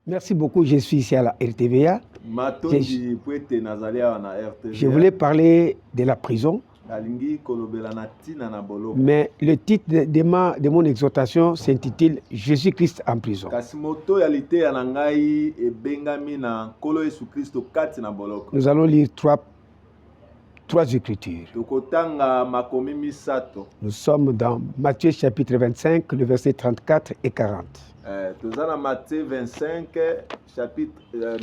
Merci beaucoup, je suis ici à la RTVA. Je voulais parler de la prison, mais le titre de mon exhortation s'intitule « Jésus-Christ en prison ». Nous allons lire trois écritures. Nous sommes dans Matthieu chapitre 25, le verset 34 et 40.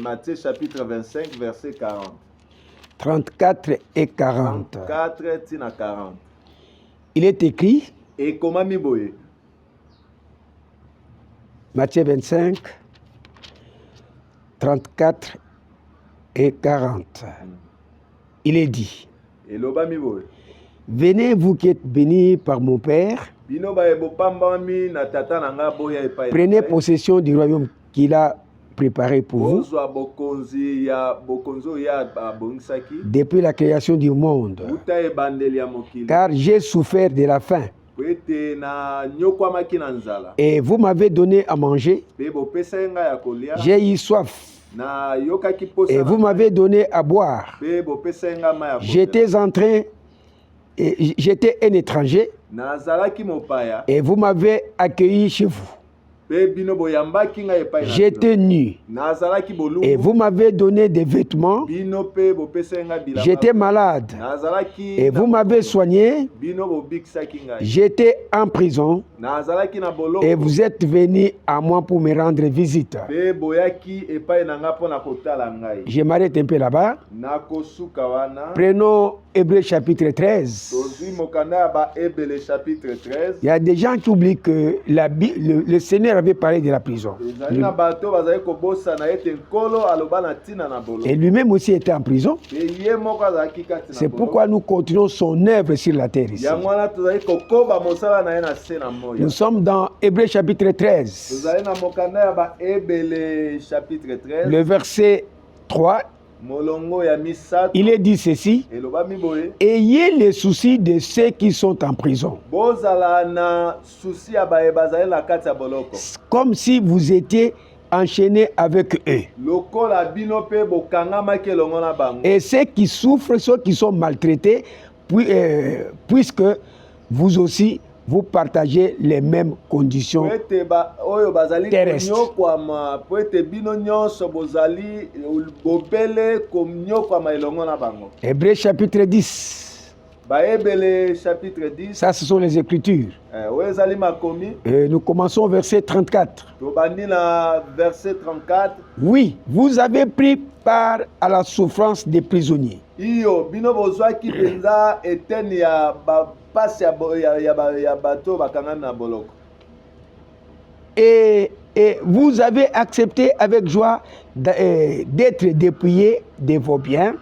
Matthieu chapitre 25, verset 40. 34 et 40. 34 et 40. Il est écrit, et comment miboye? Matthieu 25, 34 et 40. Il est dit, venez vous qui êtes bénis par mon Père, prenez possession du royaume qu'il a préparé pour vous depuis la création du monde. Car j'ai souffert de la faim et vous m'avez donné à manger. J'ai eu soif et vous m'avez donné à boire. J'étais un étranger et vous m'avez accueilli chez vous. J'étais nu et vous m'avez donné des vêtements. J'étais malade et vous m'avez soigné. J'étais en prison et vous êtes venu à moi pour me rendre visite. Je m'arrête un peu là-bas. Prenons Hébreux chapitre 13. Il y a des gens qui oublient que le Seigneur avait parlé de la prison. Et lui-même aussi était en prison. C'est pourquoi nous continuons son œuvre sur la terre ici. Nous sommes dans Hébreux chapitre 13. Le verset 3. Il est dit ceci: ayez les soucis de ceux qui sont en prison, comme si vous étiez enchaînés avec eux. Et ceux qui souffrent, ceux qui sont maltraités, puisque vous aussi vous partagez les mêmes conditions terrestres. Hébreux chapitre 10. Ça, ce sont les Écritures. Nous commençons au verset 34. Oui, vous avez pris part à la souffrance des prisonniers. Et vous avez accepté avec joie d'être dépouillé de vos biens.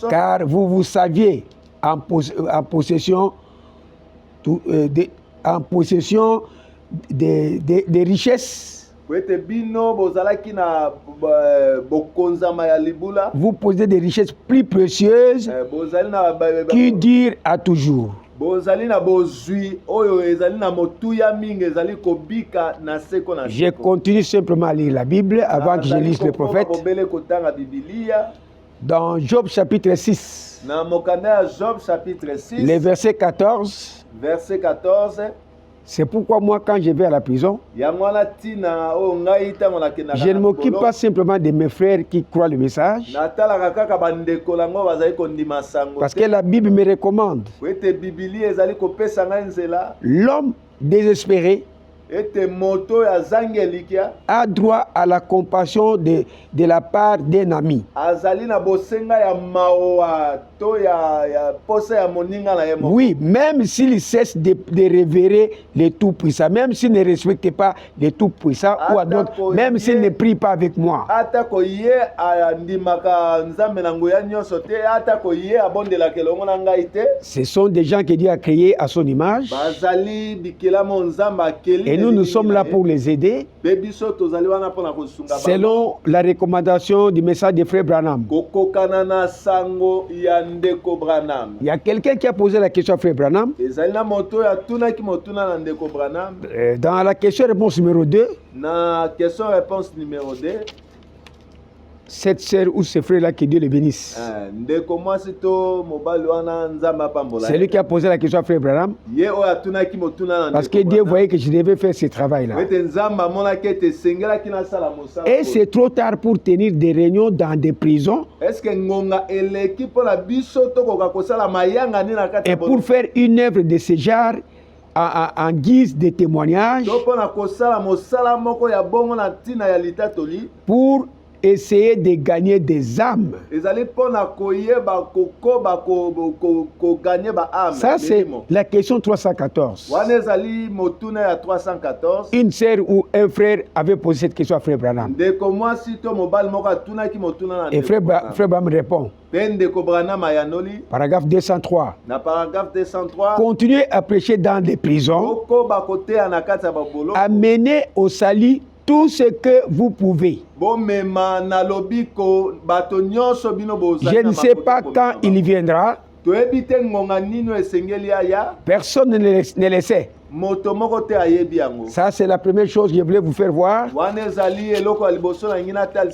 Car vous saviez en possession des richesses. Vous possédez des richesses plus précieuses qui durent à toujours. Je continue simplement à lire la Bible avant que je lise le prophète. Dans Job chapitre 6, le verset 14. C'est pourquoi moi, quand je vais à la prison, je ne m'occupe pas simplement de mes frères qui croient le message, parce que la Bible me recommande l'homme désespéré a droit à la compassion de la part d'un ami. Oui, même s'il cesse de révérer le Tout-Puissant, même s'il ne respecte pas le Tout-Puissant, ou à d'autres, même s'il ne prie pas avec moi. Ce sont des gens que Dieu a créés à son image. Et nous sommes là pour les aider selon la recommandation du message de Frère Branham. Ndeko Branham. Il y a quelqu'un qui a posé la question à Frère Branham. Dans la question-réponse numéro 2, na question-réponse numéro 2, cette sœur ou ce frère-là, que Dieu le bénisse. C'est lui qui a posé la question à Frère Branham. Parce que Dieu voyait que je devais faire ce travail-là. Et c'est trop tard pour tenir des réunions dans des prisons. Et pour faire une œuvre de ce genre en guise de témoignage. Pour essayer de gagner des âmes. Ça, c'est la question 314. Une sœur ou un frère avait posé cette question à Frère Branham. Et Frère Branham répond. Paragraphe 203. Continuez à prêcher dans des prisons. Amenez au salut tout ce que vous pouvez. Je ne sais pas quand il viendra. Personne ne le sait. Ça, c'est la première chose que je voulais vous faire voir.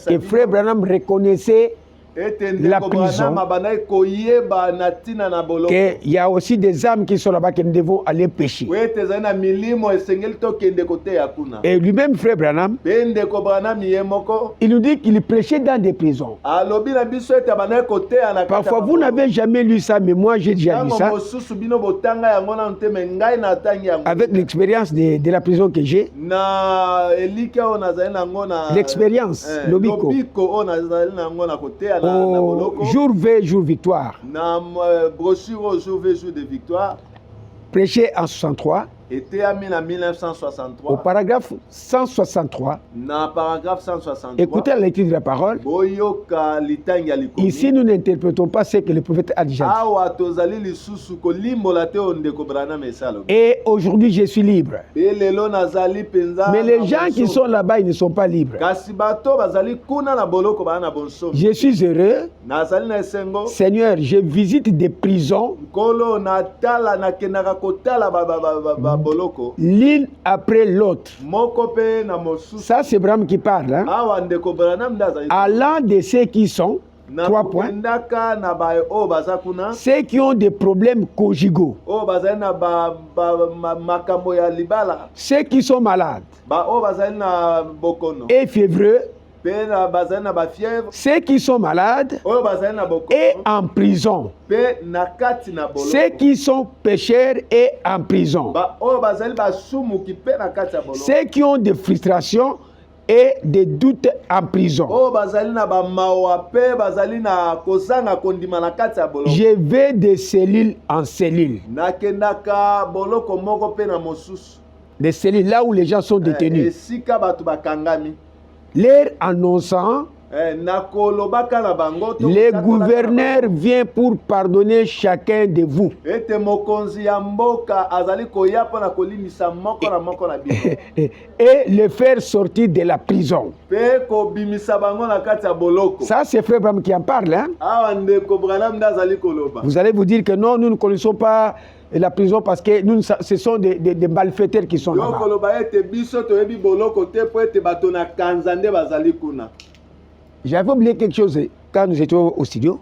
Et Frère Branham reconnaissait la prison, qu'il y a aussi des âmes qui sont là-bas que nous devons aller pécher. Et lui-même, Frère Branham, il nous dit qu'il prêchait dans des prisons. Parfois, vous n'avez jamais lu ça, mais moi, j'ai déjà lu ça. Avec l'expérience de la prison que j'ai, l'expérience, l'obiko. Jour V, jour victoire. Prêché en 63. Au paragraphe 163. Écoutez la lecture de la parole. Ici, nous n'interprétons pas ce que le prophète a déjà dit. Et aujourd'hui, je suis libre. Mais les gens qui sont là-bas, ils ne sont pas libres. Je suis heureux. Seigneur, je visite des prisons. L'une après l'autre. Ça, c'est Branham qui parle. Hein? Allant de ceux qui sont, 3 points, ceux qui ont des problèmes conjugaux, ceux qui sont malades et fiévreux, ceux qui sont malades et en prison, ceux qui sont pécheurs et en prison, ceux qui ont des frustrations et des doutes en prison. Je vais de cellule en cellule. Des cellules là où les gens sont détenus. Leur annonçant, le gouverneur vient pour pardonner chacun de vous. Et le faire sortir de la prison. Ça, c'est Frère Branham qui en parle. Hein? Vous allez vous dire que non, nous ne connaissons pas la prison parce que nous, ce sont des malfaiteurs qui sont là-bas. J'avais oublié quelque chose quand nous étions au studio.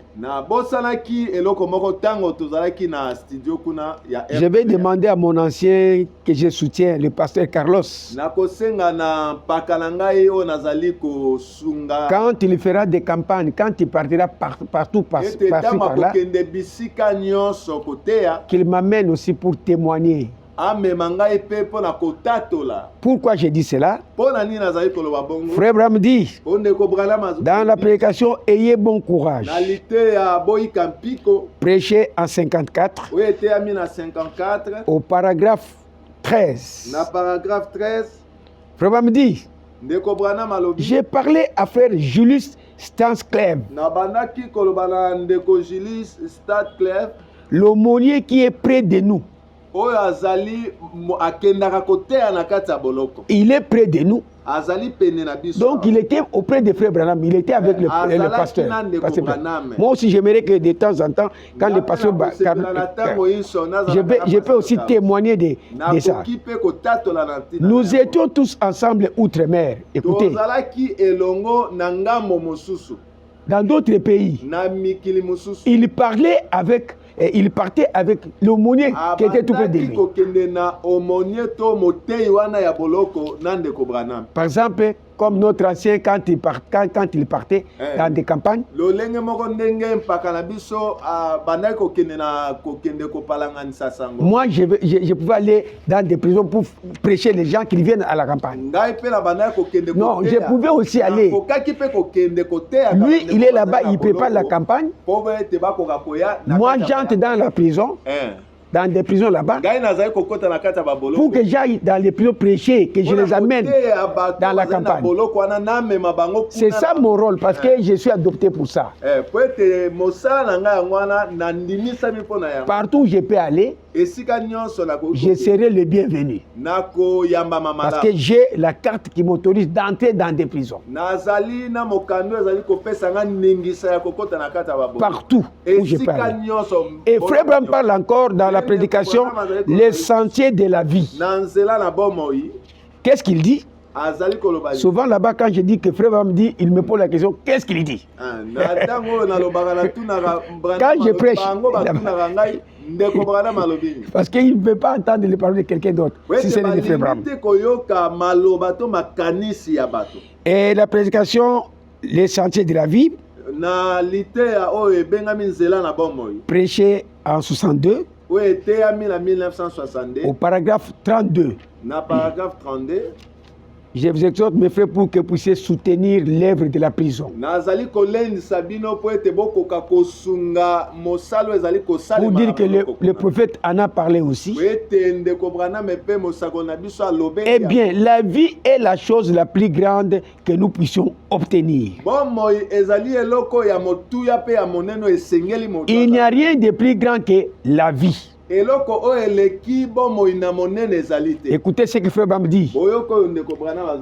Je vais demander à mon ancien que je soutiens, le pasteur Carlos. Quand il fera des campagnes, quand il partira partout par-ci par-là, qu'il m'amène aussi pour témoigner. Pourquoi j'ai dit cela? Frère Branham dit, dans la prédication, ayez bon courage. Prêchez en 54. Au paragraphe 13. Frère Branham dit, j'ai parlé à Frère Julius Stanscleve, l'aumônier qui est près de nous. Il est près de nous. Donc il était auprès de frère Branham, il était avec le pasteur. Moi aussi j'aimerais que de temps en temps, quand le pasteur... je peux aussi témoigner de ça. Nous étions tous ensemble outre-mer. Écoutez. Dans d'autres pays, il parlait avec... Et il partait avec l'aumônier qui était tout près de lui. Par exemple, comme notre ancien, quand il partait dans des campagnes, moi je pouvais aller dans des prisons pour prêcher les gens qui viennent à la campagne. Non, je pouvais aussi aller. Lui, il est là-bas, il prépare la campagne. Moi, j'entre dans la prison. Dans des prisons là-bas, pour que j'aille dans les prisons prêcher, que je les amène dans la campagne. C'est ça mon rôle, parce que je suis adopté pour ça. Partout où je peux aller, je serai le bienvenu. Parce que j'ai la carte qui m'autorise d'entrer dans des prisons. Partout où je peux aller. Et Frère Branham parle encore dans la prédication, les sentiers de la vie. Qu'est-ce qu'il dit? Souvent là-bas, quand je dis que Frère Branham dit, il me pose la question, qu'est-ce qu'il dit? Quand je prêche, parce qu'il ne peut pas entendre les paroles de quelqu'un d'autre, si ce n'est de Frère Branham. Et la prédication, les sentiers de la vie, prêché en 62, au paragraphe 32. Je vous exhorte, mes frères, pour que vous puissiez soutenir l'œuvre de la prison. Pour dire que le prophète en a parlé aussi. Eh bien, la vie est la chose la plus grande que nous puissions obtenir. Il n'y a rien de plus grand que la vie. Écoutez ce que Frère Branham dit.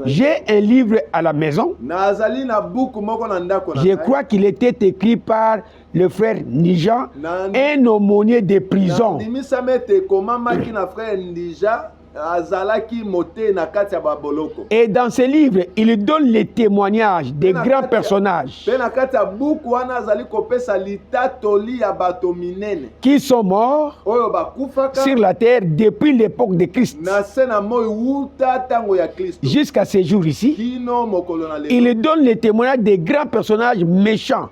J'ai un livre à la maison. Je crois qu'il était écrit par le frère Nijan, un aumônier de prison. Et dans ce livre, il donne les témoignages des grands personnages qui sont morts sur la terre depuis l'époque de Christ jusqu'à ce jour ici. Il donne les témoignages des grands personnages méchants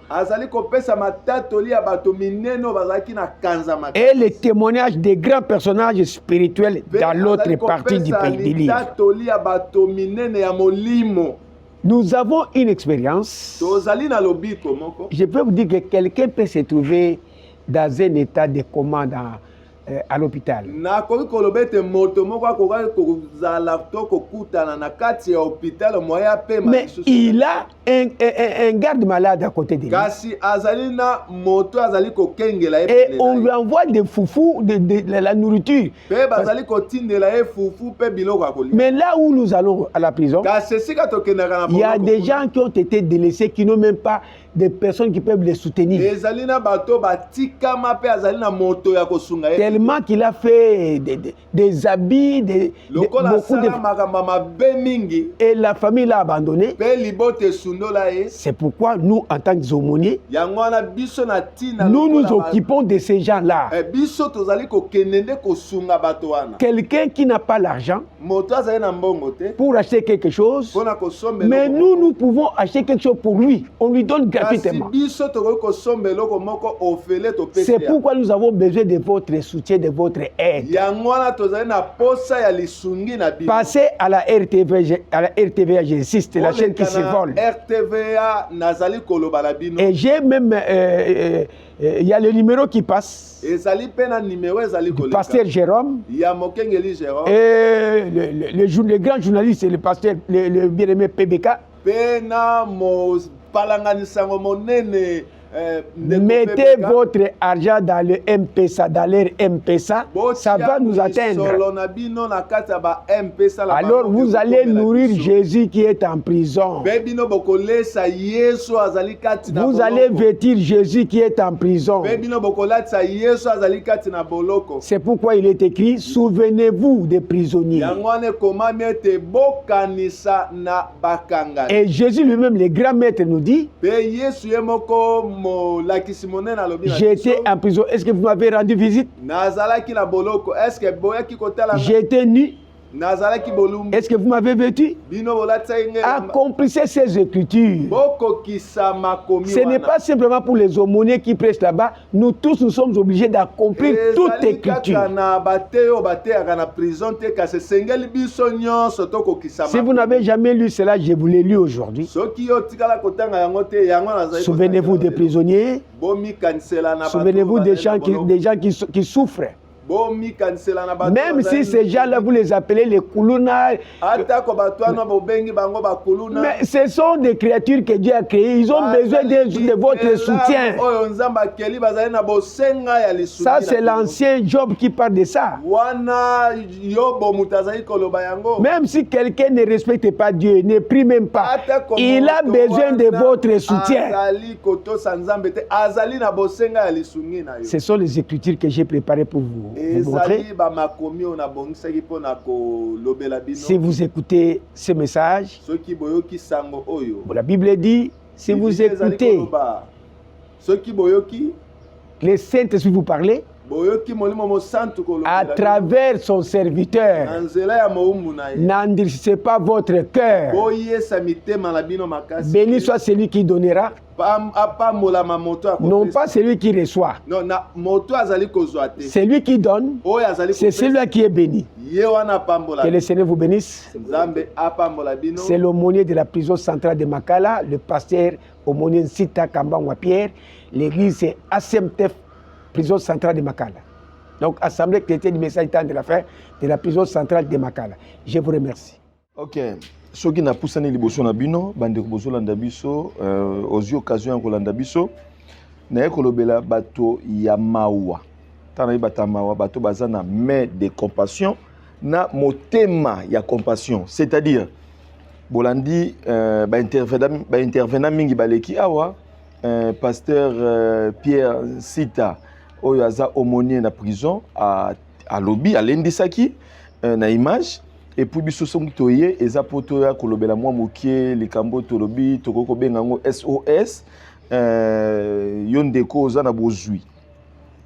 et les témoignages des grands personnages spirituels dans l'autre partie du pays du livre. Nous avons une expérience. Je peux vous dire que quelqu'un peut se trouver dans un état de coma à l'hôpital. Mais il a un garde malade à côté de lui. Et on lui envoie des foufous, de la nourriture. Mais là où nous allons à la prison, il y a des gens qui ont été délaissés, qui n'ont même pas de personnes qui peuvent les soutenir. Tellement qu'il a fait des habits, beaucoup de... Et la famille l'a abandonné. C'est pourquoi nous, en tant qu'aumôniers, nous nous occupons de ces gens-là. Quelqu'un qui n'a pas l'argent pour acheter quelque chose, mais nous pouvons acheter quelque chose pour lui. On lui donne gratuitement. C'est pourquoi nous avons besoin de votre soutien, de votre aide. Passez à la RTVA, j'insiste, la chaîne qui s'envole. Et j'ai même, il y a le numéro qui passe. Du pasteur Jérôme. Et le grand journaliste, le pasteur, le bien-aimé PBK. Mettez votre argent dans le M-Pesa, dans leur M-Pesa, ça va nous atteindre. Alors vous allez nourrir Jésus qui est en prison. Vous allez vêtir Jésus qui est en prison. C'est pourquoi il est écrit, souvenez-vous des prisonniers. Et Jésus lui-même, le grand maître, nous dit, j'étais en prison. Est-ce que vous m'avez rendu visite? J'étais nu. Est-ce que vous m'avez vêtu? Accomplissez ces écritures. Ce n'est pas simplement pour les aumôniers qui prêchent là-bas. Nous tous, nous sommes obligés d'accomplir toute écriture. Si vous n'avez jamais lu cela, je vous l'ai lu aujourd'hui. Souvenez-vous des prisonniers. Souvenez-vous des gens qui souffrent. Même si ces gens-là, vous les appelez les Kuluna, mais ce sont des créatures que Dieu a créées. Ils ont besoin de votre soutien. Ça, c'est l'ancien Job qui parle de ça. Même si quelqu'un ne respecte pas Dieu, ne prie même pas, il a besoin de votre soutien. Ce sont les écritures que j'ai préparées pour vous. Si vous écoutez ce message, la Bible dit, si vous écoutez les Saint-Esprit vous parler, à travers son serviteur, n'endurcissez pas votre cœur. Béni soit celui qui donnera, non pas celui qui reçoit. Celui qui donne, c'est celui qui est béni. Que le Seigneur vous bénisse. C'est l'aumônier de la prison centrale de Makala, le pasteur aumônier Sita Kambangwa Pierre. L'église est ACMTF, prison centrale de Makala. Donc, Assemblée chrétienne du message de la fin de la prison centrale de Makala. Je vous remercie. Ok. Ce qui n'a pas poussé les bosons à bino, bande bozo landabiso, aux occasions qu'on landabiso, n'a que le bela bateau yamawa. Tana batamawa bateau bazana mais de compassion, na motema ya compassion. C'est-à-dire, bolandi intervenant mingi baleki awa, pasteur Pierre Sita, oyaza aumônier na prison à lobby à l'endisaki na image. Et puis biso songi toye eza poto ya kolobela mwa mokie likambo tolobi tokoko bengango SOS yondeko oza na bozui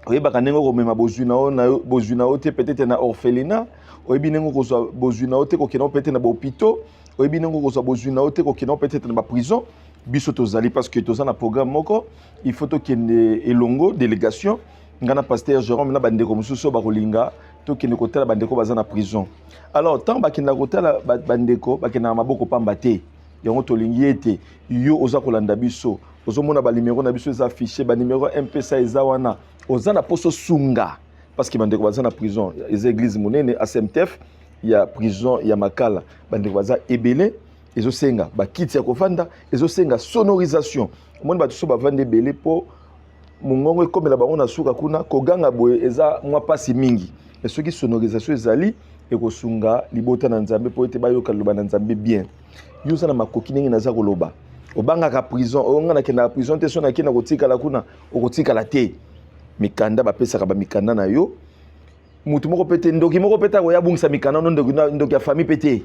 oyeba kanengo ko mema bozui na ote peut-être na orphelinat oyebi nengo ko zo bozui na ote ko kena peut-être na hôpital oyebi nengo ko zo bozui na ote ko kena peut-être na prison biso tozali parce que toza na programme moko il faut to kende elongo délégation ngana pasteur Jérôme na bandeko mususu ba kolinga to kende kotala bandeko baza na prison. Alors tant bakenda kotala bandeko bakenda na maboko pamba te yango tolingi ete yo oza kolanda biso ozomona ba numéro na biso eza affiché ba numéro M-Pesa eza wana oza na poso sunga parce que bandeko baza na prison les églises monene ACMTF ya prison ya Makala bandeko baza ebele ezosenga ba kiti ya kofanda ezosenga sonorisation omoni ba tuso ba vande ebele po mungongo ekomela bango na suka kuna koganga boye eza mwa pasi mingi et ce qui sonorisation ezali ekosunga libota na nzambe po ete bayoka loba na nzambe bien yoza na makoki ndenge naza koloba obanga ka prison onga na kena prison te sona kena kotika la kuna okotika te mikanda bapesa ka ba mikanda na yo mutu moko pete ndoki moko peta ko yabungisa mikanda ndoki ya famille pete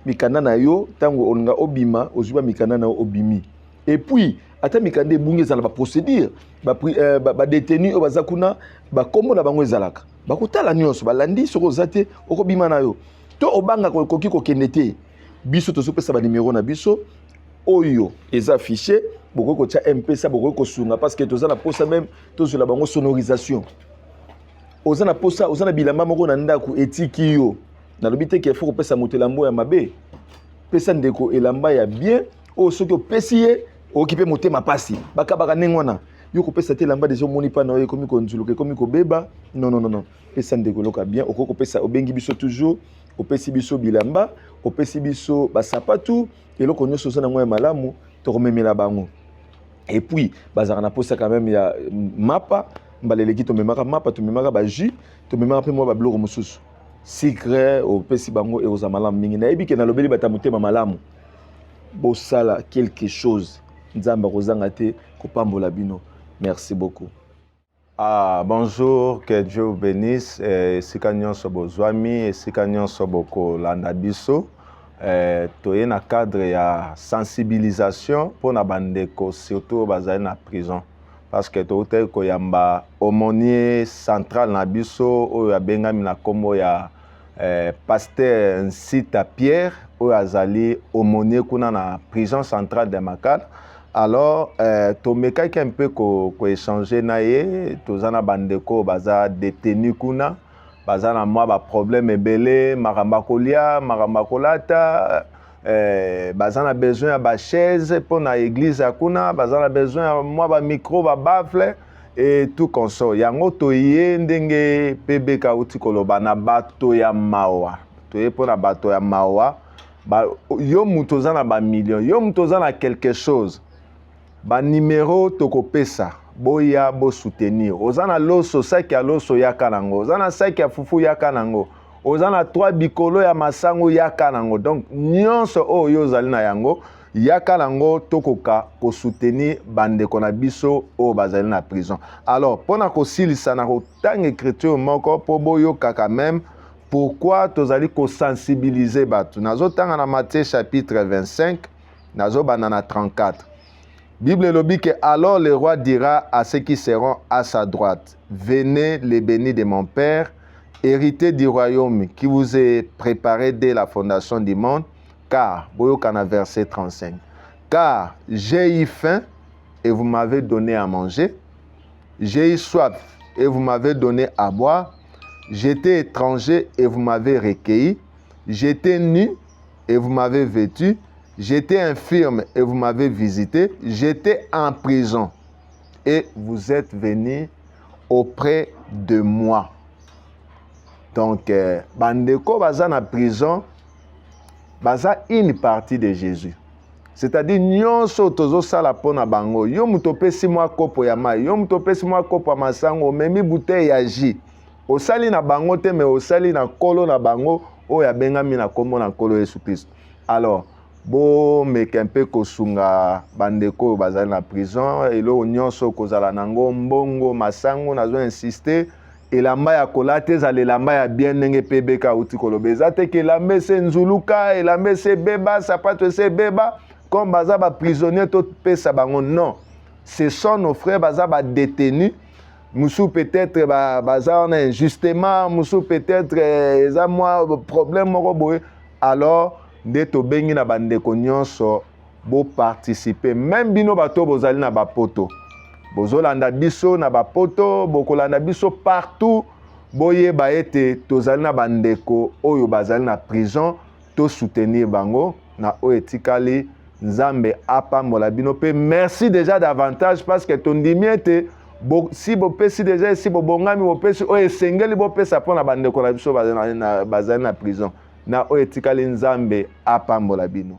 mikanda na yo tango onga obima ozuba mikanda na obimi et puis ata mikanda ebungi ezala ba procédure ba détenu o baza kuna ba kombo na bango ezalaka bakotala nyonso balandi soko zate okobima na yo to obanga koki kokende te biso tozopesa ba numéro na biso oyo eza affiché boko ko tia M-Pesa boko ko sunga parce que toza na posa même tozola bango sonorisation oza na posa oza na bilamba moko na ndako etiki yo na lobi te ke faut kopesa motelambo ya mabe pesa ndeko elamba ya bien o soki opesi ye okipe motema pasi bakabaka nengwana yo kopesa te lamba déjà moni pa na yo komi konzuluka komi kobeba non pesa ndeko loka bien okoko pesa obengi biso toujours opesi biso bilamba opesi biso basapatu eloko nyonso oza na ngwa ya malamu tokomemela bango Et puis bazara na posa quand même ya mapa mbaleleki to memaka mapa to memaka ba jus to memaka pe mo ba biloko mosusu secret au pesi bango et aux amalam mingi na yebi ke na lobeli batamutema malamu bosala quelque chose nzamba kozanga te kopambola bino. Merci beaucoup. Bonjour, que Dieu vous bénisse. Esika nyonso bozwami, esika nyonso boko landa biso. Toye na cadre ya sensibilisation pour na bandeko surtout bazali na prison parce que tote ko yamba aumônier central na biso oyo abengami na kombo ya pasteur Nsita Pierre oyo azali aumônier kuna na prison centrale de Makala. Alors tomekaki un peu ko échanger na ye tozana bandeko baza détenu kuna baza na mwa ba problème ebele makamba kolia makamba kolata baza na besoin ya ba chaise pour na église kuna baza na besoin ya mwa ba micro ba baffle et tout consort yango toye ndenge pebeka uti koloba na bato ya mawa toye pour na bato ya mawa yo muto za na ba million yo muto za na quelque chose ba numéro tokopesa boya bo soutenir ozana loso saki ya loso yaka nango ozana saki ya fufu yaka nango ozana 3 bikolo ya masango yaka nango donc nyonso oyo ozali na yango yaka nango tokoka ko soutenir bandeko na biso o bazali na prison. Alors pona ko silisa na ko tang écriture moko po boyo kaka même pourquoi tozali ko sensibiliser batu nazo tanga na Matthieu chapitre 25 nazo banana 34. Bible le dit que alors le roi dira à ceux qui seront à sa droite, venez les bénis de mon Père, héritez du royaume qui vous est préparé dès la fondation du monde, car, Boyokana verset 35, car j'ai eu faim et vous m'avez donné à manger, j'ai eu soif et vous m'avez donné à boire, j'étais étranger et vous m'avez recueilli, j'étais nu et vous m'avez vêtu, j'étais infirme et vous m'avez visité. J'étais en prison et vous êtes venus auprès de moi. Donc, bandeko baza na prison, baza une partie de Jésus. C'est-à-dire, nyonso tozo sala pona bango. Yo mutopesi mwa kopo ya mai, yo mutopesi mwa kopo ya masango, memi bouteille ya jus. Osali na bango te, mais osali na kolo na bango, oya bengami na kombo na kolo Yesu Christ. Alors, bo mekempe kosunga bandeko bazali na prison elo nyonso kozala nango mbongo masango nazo insister elamba ya kolate ezala elamba ya bien ndenge pebeka uti kolobeza te ke elamba se nzuluka elamba se beba sapato se beba comme baza ba prisonnier to pesa bango non ce sont nos frères baza ba détenus musu peut-être baza on injustement musu peut-être eza moi problème moko boye alors nde tobengi na bandeko nyonso bo participer même bino bato bozali na bapoto bozolanda biso na bapoto bokolanda biso partout boyeba ete tozali na bandeko oyo bazali na prison to soutenir bango na oyo etikali nzambe apambola bino pe merci déjà davantage parce que tondimi ete si bopesi déjà si bobongami bopesi oyo esengeli bopesa mpona bandeko na biso bazali na prison na oyo etikali nzambe apambola bino.